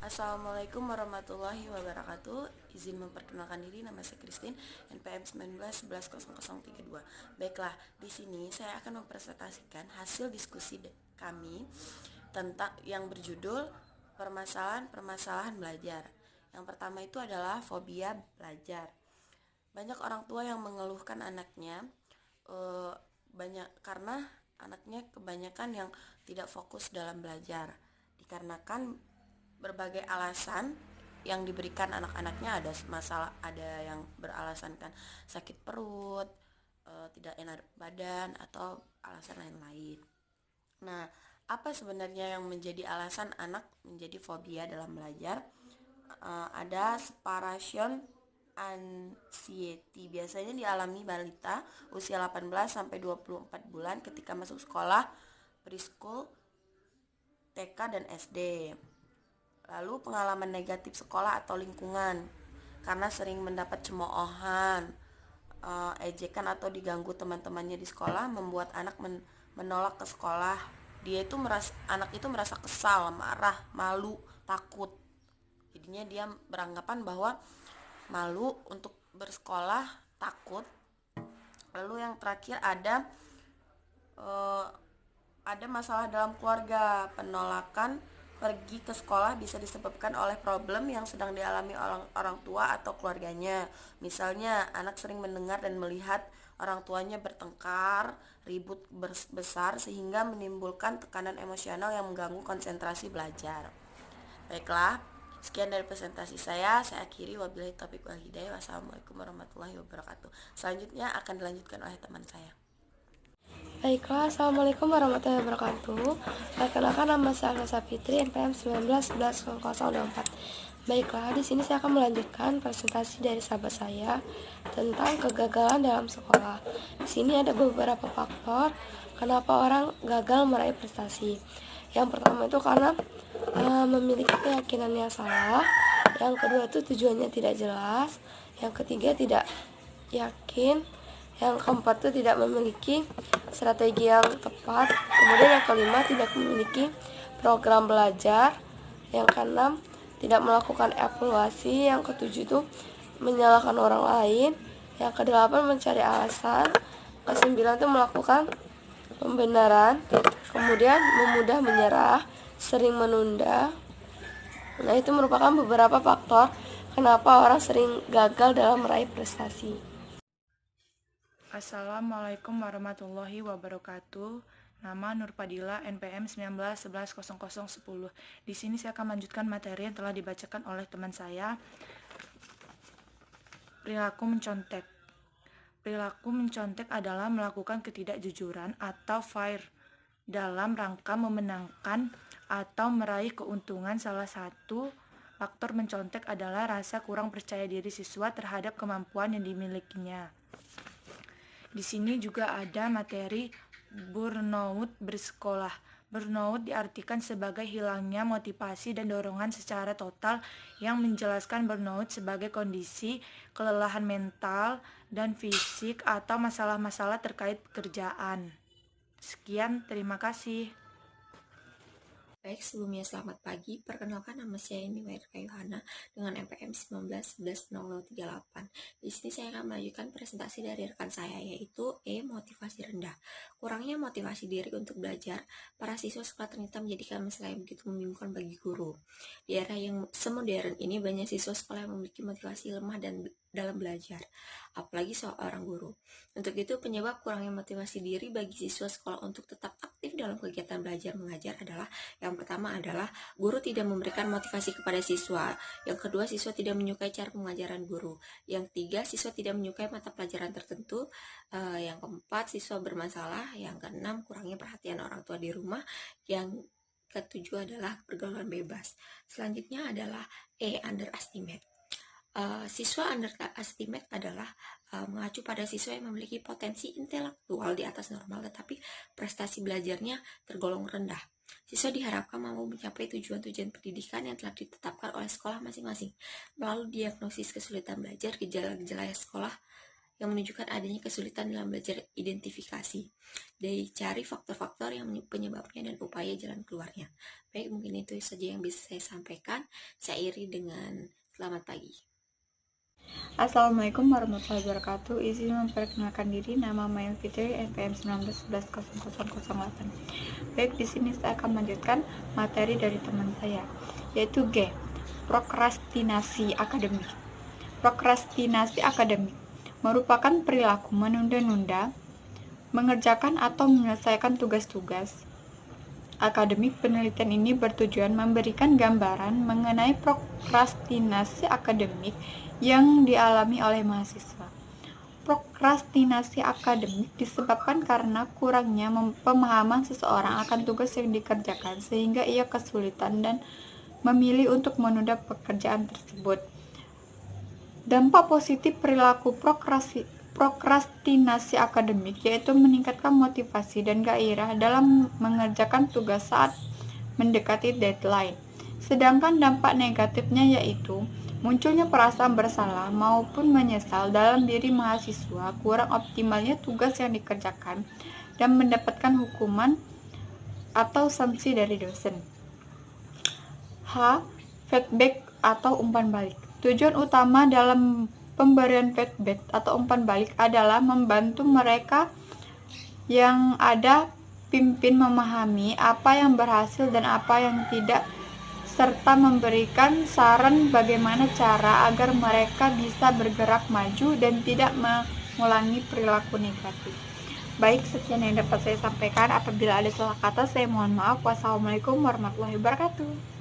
Assalamualaikum warahmatullahi wabarakatuh. Izin memperkenalkan diri, nama saya Christine, NPM 19110032. Baiklah, di sini saya akan mempresentasikan hasil diskusi kami tentang yang berjudul permasalahan-permasalahan belajar. Yang pertama itu adalah fobia belajar. Banyak orang tua yang mengeluhkan anaknya banyak karena anaknya kebanyakan yang tidak fokus dalam belajar, dikarenakan berbagai alasan yang diberikan anak-anaknya. Ada yang beralasan kan sakit perut, tidak enak badan, atau alasan lain-lain. Nah, apa sebenarnya yang menjadi alasan anak menjadi fobia dalam belajar? Ada separation anxiety, biasanya dialami balita usia 18 sampai 24 bulan ketika masuk sekolah preschool, TK dan SD. Lalu pengalaman negatif sekolah atau lingkungan, karena sering mendapat cemoohan, ejekan atau diganggu teman-temannya di sekolah, membuat anak menolak ke sekolah. Anak itu merasa kesal, marah, malu, takut. Jadinya dia beranggapan bahwa malu untuk bersekolah, takut. Lalu yang terakhir ada masalah dalam keluarga. Penolakan pergi ke sekolah bisa disebabkan oleh problem yang sedang dialami orang tua atau keluarganya. Misalnya, anak sering mendengar dan melihat orang tuanya bertengkar, ribut besar, sehingga menimbulkan tekanan emosional yang mengganggu konsentrasi belajar. Baiklah, sekian dari presentasi saya akhiri. Wabillahi taufiq wal hidayah. Wassalamualaikum warahmatullahi wabarakatuh. Selanjutnya akan dilanjutkan oleh teman saya. Baiklah, Assalamualaikum warahmatullahi wabarakatuh. Perkenalkan, nama saya Alsa Fitri, NPM 19110024. Baiklah, di sini saya akan melanjutkan presentasi dari sahabat saya tentang kegagalan dalam sekolah. Di sini ada beberapa faktor kenapa orang gagal meraih prestasi. Yang pertama itu karena memiliki keyakinan yang salah. Yang kedua itu tujuannya tidak jelas. Yang ketiga tidak yakin. Yang keempat itu tidak memiliki strategi yang tepat. Kemudian yang kelima, tidak memiliki program belajar. Yang keenam, tidak melakukan evaluasi. Yang ketujuh itu menyalahkan orang lain. Yang kedelapan, mencari alasan. Kesembilan itu melakukan pembenaran. Kemudian memudah menyerah, sering menunda. Nah, itu merupakan beberapa faktor kenapa orang sering gagal dalam meraih prestasi. Assalamualaikum warahmatullahi wabarakatuh. Nama Nurpadila, NPM 19110010. Di sini saya akan melanjutkan materi yang telah dibacakan oleh teman saya. Perilaku mencontek. Perilaku mencontek adalah melakukan ketidakjujuran atau fair dalam rangka memenangkan atau meraih keuntungan. Salah satu faktor mencontek adalah rasa kurang percaya diri siswa terhadap kemampuan yang dimilikinya. Di sini juga ada materi burnout bersekolah. Burnout diartikan sebagai hilangnya motivasi dan dorongan secara total, yang menjelaskan burnout sebagai kondisi kelelahan mental dan fisik atau masalah-masalah terkait pekerjaan. Sekian, terima kasih. Baik, sebelumnya selamat pagi. Perkenalkan, nama saya Niwairka Yohana dengan NPM 19110038. Di sini saya akan melanjutkan presentasi dari rekan saya, yaitu motivasi rendah. Kurangnya motivasi diri untuk belajar, para siswa sekolah ternyata menjadikan masalah yang begitu membingungkan bagi guru. Di era yang semodern ini, banyak siswa sekolah yang memiliki motivasi lemah dan dalam belajar, apalagi seorang guru. Untuk itu, penyebab kurangnya motivasi diri bagi siswa sekolah untuk tetap aktif dalam kegiatan belajar mengajar adalah: yang pertama adalah guru tidak memberikan motivasi kepada siswa. Yang kedua, siswa tidak menyukai cara pengajaran guru. Yang ketiga, siswa tidak menyukai mata pelajaran tertentu. Yang keempat, siswa bermasalah. Yang keenam, kurangnya perhatian orang tua di rumah. Yang ketujuh adalah pergaulan bebas. Selanjutnya adalah underestimate. Siswa underestimate adalah mengacu pada siswa yang memiliki potensi intelektual di atas normal, tetapi prestasi belajarnya tergolong rendah. Siswa diharapkan mampu mencapai tujuan-tujuan pendidikan yang telah ditetapkan oleh sekolah masing-masing. Melalui diagnosis kesulitan belajar, gejala-gejala sekolah yang menunjukkan adanya kesulitan dalam belajar identifikasi. Dicari faktor-faktor yang penyebabnya dan upaya jalan keluarnya. Baik, mungkin itu saja yang bisa saya sampaikan. Saya akhiri dengan selamat pagi. Assalamualaikum warahmatullahi wabarakatuh. Izin memperkenalkan diri, nama Maya Fitri, NPM 19110008. Baik, di sini saya akan melanjutkan materi dari teman saya, yaitu G. Prokrastinasi akademik. Prokrastinasi akademik merupakan perilaku menunda-nunda mengerjakan atau menyelesaikan tugas-tugas akademik. Penelitian ini bertujuan memberikan gambaran mengenai prokrastinasi akademik yang dialami oleh mahasiswa. Prokrastinasi akademik disebabkan karena kurangnya pemahaman seseorang akan tugas yang dikerjakan sehingga ia kesulitan dan memilih untuk menunda pekerjaan tersebut. Dampak positif perilaku prokrastinasi akademik yaitu meningkatkan motivasi dan gairah dalam mengerjakan tugas saat mendekati deadline. Sedangkan dampak negatifnya yaitu munculnya perasaan bersalah maupun menyesal dalam diri mahasiswa, kurang optimalnya tugas yang dikerjakan, dan mendapatkan hukuman atau sanksi dari dosen. H. Feedback atau umpan balik. Tujuan utama dalam pemberian feedback atau umpan balik adalah membantu mereka yang ada pimpin memahami apa yang berhasil dan apa yang tidak, serta memberikan saran bagaimana cara agar mereka bisa bergerak maju dan tidak mengulangi perilaku negatif. Baik, sekian yang dapat saya sampaikan. Apabila ada salah kata, saya mohon maaf. Wassalamualaikum warahmatullahi wabarakatuh.